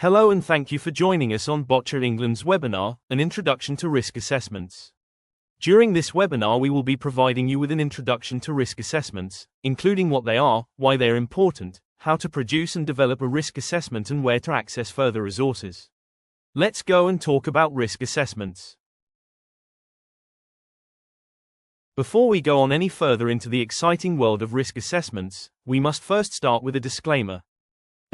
Hello and thank you for joining us on Boccia England's webinar, An Introduction to Risk Assessments. During this webinar we will be providing you with an introduction to risk assessments, including what they are, why they are important, how to produce and develop a risk assessment and where to access further resources. Let's go and talk about risk assessments. Before we go on any further into the exciting world of risk assessments, we must first start with a disclaimer.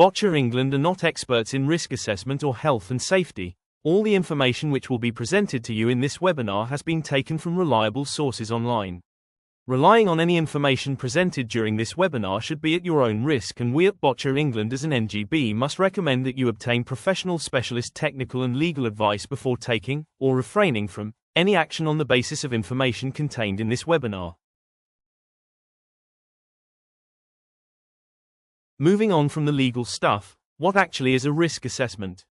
Boccia England are not experts in risk assessment or health and safety. All the information which will be presented to you in this webinar has been taken from reliable sources online. Relying on any information presented during this webinar should be at your own risk, and we at Boccia England as an NGB must recommend that you obtain professional specialist technical and legal advice before taking, or refraining from, any action on the basis of information contained in this webinar. Moving on from the legal stuff, what actually is a risk assessment?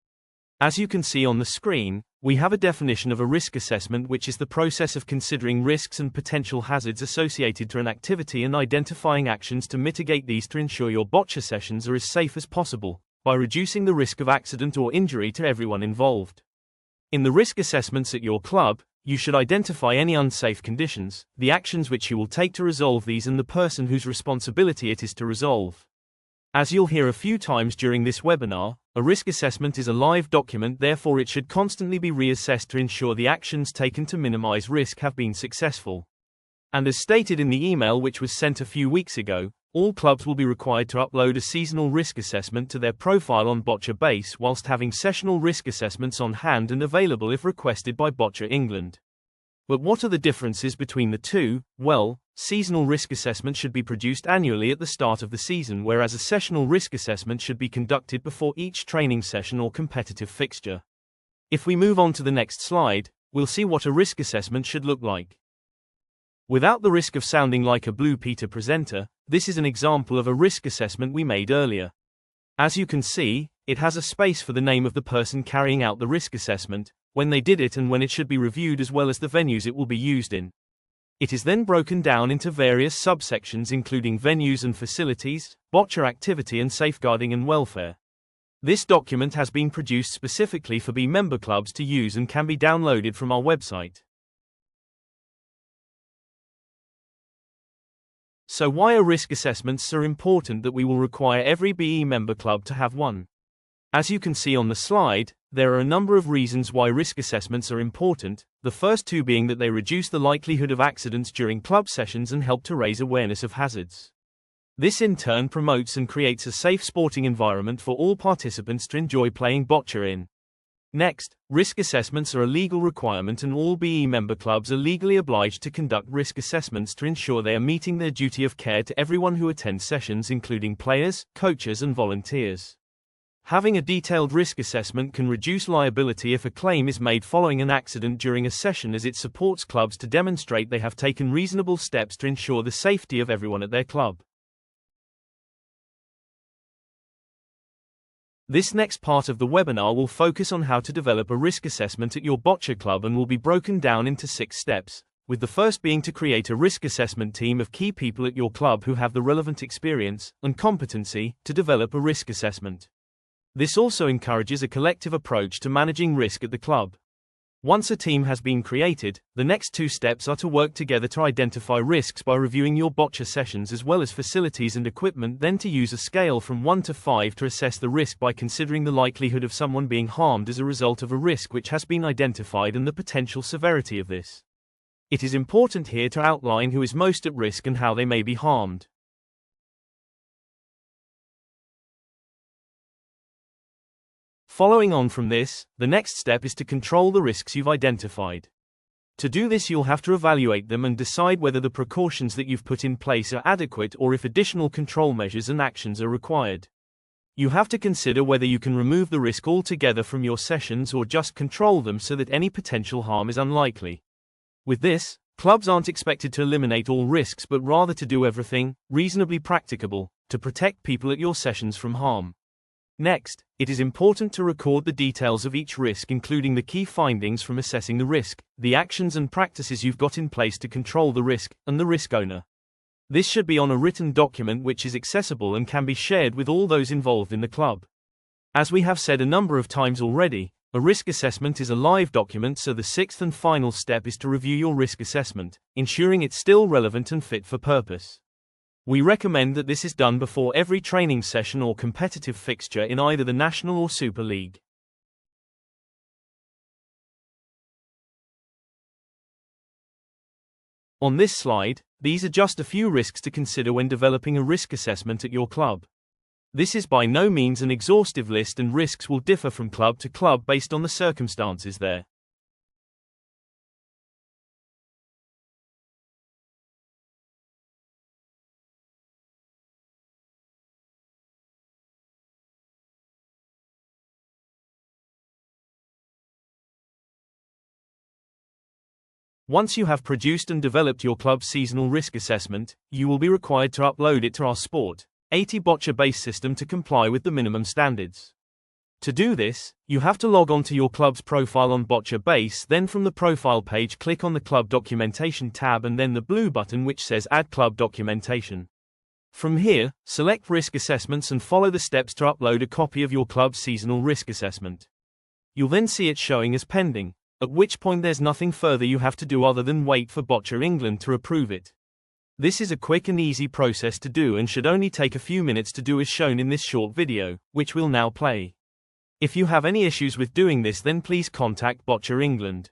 As you can see on the screen, we have a definition of a risk assessment, which is the process of considering risks and potential hazards associated to an activity and identifying actions to mitigate these to ensure your boccia sessions are as safe as possible, by reducing the risk of accident or injury to everyone involved. In the risk assessments at your club, you should identify any unsafe conditions, the actions which you will take to resolve these, and the person whose responsibility it is to resolve. As you'll hear a few times during this webinar, a risk assessment is a live document, therefore it should constantly be reassessed to ensure the actions taken to minimize risk have been successful. And as stated in the email which was sent a few weeks ago, all clubs will be required to upload a seasonal risk assessment to their profile on Boccia Base, whilst having sessional risk assessments on hand and available if requested by Boccia England. But what are the differences between the two? Well, seasonal risk assessment should be produced annually at the start of the season, whereas a sessional risk assessment should be conducted before each training session or competitive fixture. If we move on to the next slide, we'll see what a risk assessment should look like. Without the risk of sounding like a Blue Peter presenter, this is an example of a risk assessment we made earlier. As you can see, it has a space for the name of the person carrying out the risk assessment, when they did it and when it should be reviewed, as well as the venues it will be used in. It is then broken down into various subsections including venues and facilities, boccia activity and safeguarding and welfare. This document has been produced specifically for B member clubs to use and can be downloaded from our website. So why are risk assessments so important that we will require every BE member club to have one? As you can see on the slide, there are a number of reasons why risk assessments are important, the first two being that they reduce the likelihood of accidents during club sessions and help to raise awareness of hazards. This in turn promotes and creates a safe sporting environment for all participants to enjoy playing boccia in. Next, risk assessments are a legal requirement, and all BE member clubs are legally obliged to conduct risk assessments to ensure they are meeting their duty of care to everyone who attends sessions, including players, coaches and volunteers. Having a detailed risk assessment can reduce liability if a claim is made following an accident during a session, as it supports clubs to demonstrate they have taken reasonable steps to ensure the safety of everyone at their club. This next part of the webinar will focus on how to develop a risk assessment at your boccia club and will be broken down into 6 steps, with the first being to create a risk assessment team of key people at your club who have the relevant experience and competency to develop a risk assessment. This also encourages a collective approach to managing risk at the club. Once a team has been created, the next 2 steps are to work together to identify risks by reviewing your boccia sessions as well as facilities and equipment, then to use a scale from 1 to 5 to assess the risk by considering the likelihood of someone being harmed as a result of a risk which has been identified and the potential severity of this. It is important here to outline who is most at risk and how they may be harmed. Following on from this, the next step is to control the risks you've identified. To do this, you'll have to evaluate them and decide whether the precautions that you've put in place are adequate or if additional control measures and actions are required. You have to consider whether you can remove the risk altogether from your sessions or just control them so that any potential harm is unlikely. With this, clubs aren't expected to eliminate all risks, but rather to do everything reasonably practicable to protect people at your sessions from harm. Next, it is important to record the details of each risk, including the key findings from assessing the risk, the actions and practices you've got in place to control the risk, and the risk owner. This should be on a written document which is accessible and can be shared with all those involved in the club. As we have said a number of times already, a risk assessment is a live document, so the sixth and final step is to review your risk assessment, ensuring it's still relevant and fit for purpose. We recommend that this is done before every training session or competitive fixture in either the National or Super League. On this slide, these are just a few risks to consider when developing a risk assessment at your club. This is by no means an exhaustive list, and risks will differ from club to club based on the circumstances there. Once you have produced and developed your club's seasonal risk assessment, you will be required to upload it to our Sport 80 Boccia base system to comply with the minimum standards. To do this, you have to log on to your club's profile on Boccia Base, then from the profile page click on the Club Documentation tab and then the blue button which says Add Club Documentation. From here, select Risk Assessments and follow the steps to upload a copy of your club's seasonal risk assessment. You'll then see it showing as pending, at which point there's nothing further you have to do other than wait for Boccia England to approve it. This is a quick and easy process to do and should only take a few minutes to do as shown in this short video, which we'll now play. If you have any issues with doing this, then please contact Boccia England.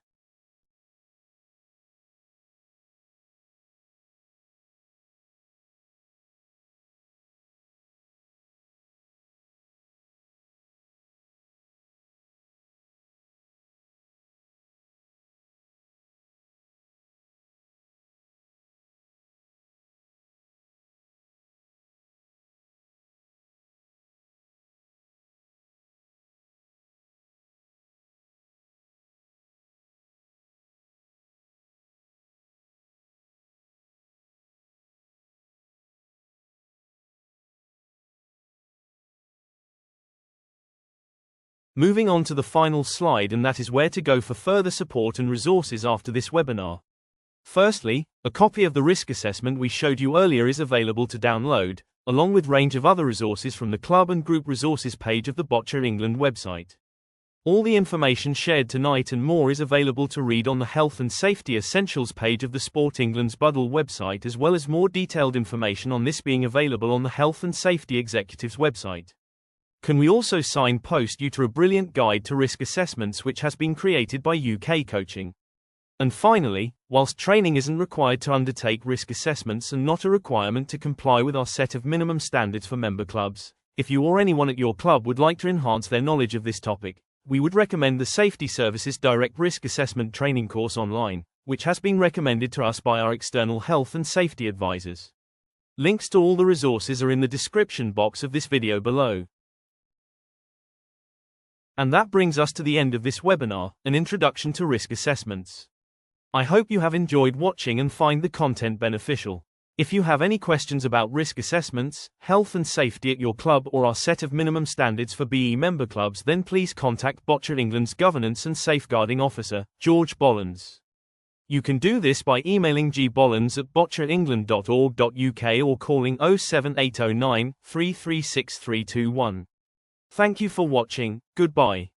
Moving on to the final slide, and that is where to go for further support and resources after this webinar. Firstly, a copy of the risk assessment we showed you earlier is available to download, along with range of other resources from the club and group resources page of the Boccia England website. All the information shared tonight and more is available to read on the Health and Safety Essentials page of the Sport England's Buddle website, as well as more detailed information on this being available on the Health and Safety Executives website. Can we also signpost you to a brilliant guide to risk assessments which has been created by UK Coaching. And finally, whilst training isn't required to undertake risk assessments and not a requirement to comply with our set of minimum standards for member clubs, if you or anyone at your club would like to enhance their knowledge of this topic, we would recommend the Safety Services Direct Risk Assessment Training course online, which has been recommended to us by our external health and safety advisors. Links to all the resources are in the description box of this video below. And that brings us to the end of this webinar, an introduction to risk assessments. I hope you have enjoyed watching and find the content beneficial. If you have any questions about risk assessments, health and safety at your club, or our set of minimum standards for BE member clubs, then please contact Boccia England's Governance and Safeguarding Officer, George Bollens. You can do this by emailing gbollens@bocciaengland.org.uk or calling 07809 336 321. Thank you for watching, goodbye.